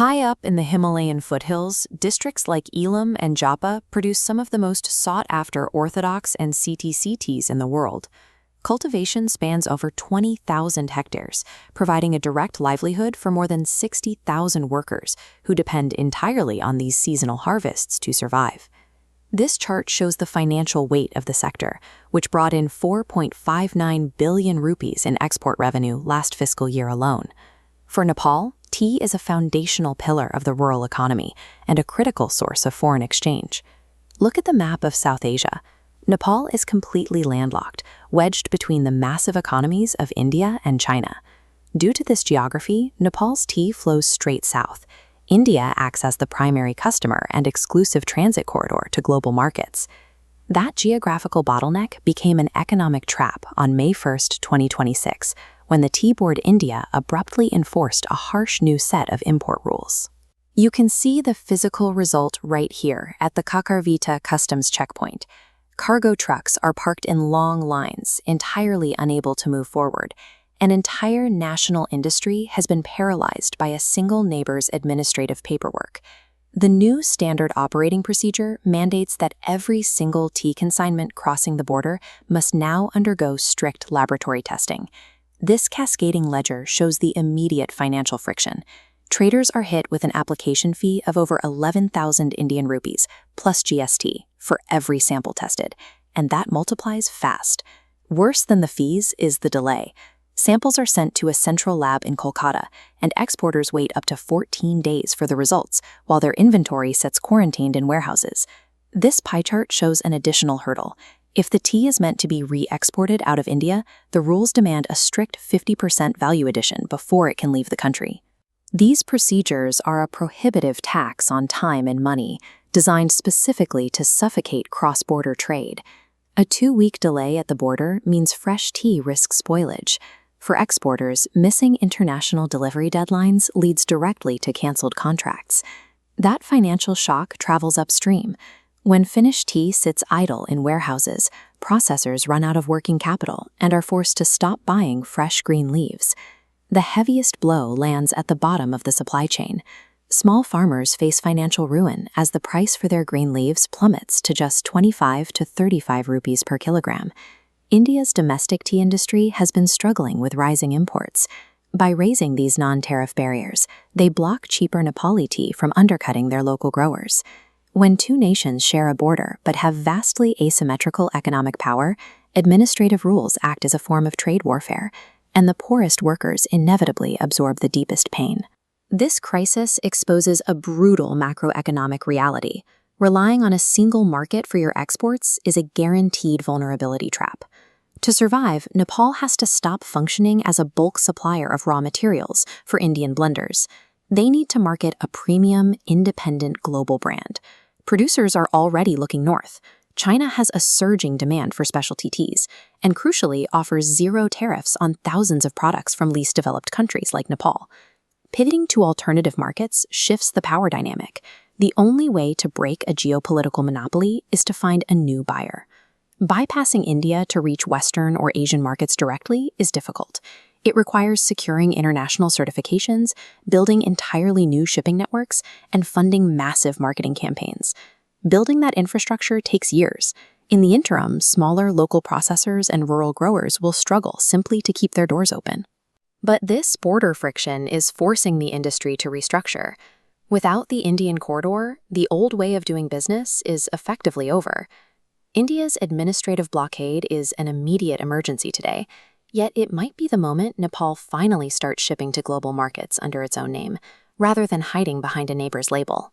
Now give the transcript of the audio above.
High up in the Himalayan foothills, districts like Elam and Joppa produce some of the most sought-after orthodox and CTC teas in the world. Cultivation spans over 20,000 hectares, providing a direct livelihood for more than 60,000 workers who depend entirely on these seasonal harvests to survive. This chart shows the financial weight of the sector, which brought in 4.59 billion rupees in export revenue last fiscal year alone. For Nepal, tea is a foundational pillar of the rural economy and a critical source of foreign exchange. Look at the map of South Asia. Nepal is completely landlocked, wedged between the massive economies of India and China. Due to this geography, Nepal's tea flows straight south. India acts as the primary customer and exclusive transit corridor to global markets. That geographical bottleneck became an economic trap on May 1, 2026, when the Tea Board India abruptly enforced a harsh new set of import rules. You can see the physical result right here at the Kakarvita customs checkpoint. Cargo trucks are parked in long lines, entirely unable to move forward. An entire national industry has been paralyzed by a single neighbor's administrative paperwork. The new standard operating procedure mandates that every single tea consignment crossing the border must now undergo strict laboratory testing. This cascading ledger shows the immediate financial friction. Traders are hit with an application fee of over 11,000 Indian rupees, plus GST, for every sample tested, and that multiplies fast. Worse than the fees is the delay. Samples are sent to a central lab in Kolkata, and exporters wait up to 14 days for the results, while their inventory sits quarantined in warehouses. This pie chart shows an additional hurdle. If the tea is meant to be re-exported out of India, the rules demand a strict 50% value addition before it can leave the country. These procedures are a prohibitive tax on time and money, designed specifically to suffocate cross-border trade. A 2-week delay at the border means fresh tea risks spoilage. For exporters, missing international delivery deadlines leads directly to canceled contracts. That financial shock travels upstream. When finished tea sits idle in warehouses, processors run out of working capital and are forced to stop buying fresh green leaves. The heaviest blow lands at the bottom of the supply chain. Small farmers face financial ruin as the price for their green leaves plummets to just 25 to 35 rupees per kilogram. India's domestic tea industry has been struggling with rising imports. By raising these non-tariff barriers, they block cheaper Nepali tea from undercutting their local growers. When two nations share a border but have vastly asymmetrical economic power, administrative rules act as a form of trade warfare, and the poorest workers inevitably absorb the deepest pain. This crisis exposes a brutal macroeconomic reality. Relying on a single market for your exports is a guaranteed vulnerability trap. To survive, Nepal has to stop functioning as a bulk supplier of raw materials for Indian blenders. They need to market a premium, independent global brand. Producers are already looking north. China has a surging demand for specialty teas, and crucially offers zero tariffs on thousands of products from least developed countries like Nepal. Pivoting to alternative markets shifts the power dynamic. The only way to break a geopolitical monopoly is to find a new buyer. Bypassing India to reach Western or Asian markets directly is difficult. It requires securing international certifications, building entirely new shipping networks, and funding massive marketing campaigns. Building that infrastructure takes years. In the interim, smaller local processors and rural growers will struggle simply to keep their doors open. But this border friction is forcing the industry to restructure. Without the Indian corridor, the old way of doing business is effectively over. India's administrative blockade is an immediate emergency today, yet it might be the moment Nepal finally starts shipping to global markets under its own name, rather than hiding behind a neighbor's label.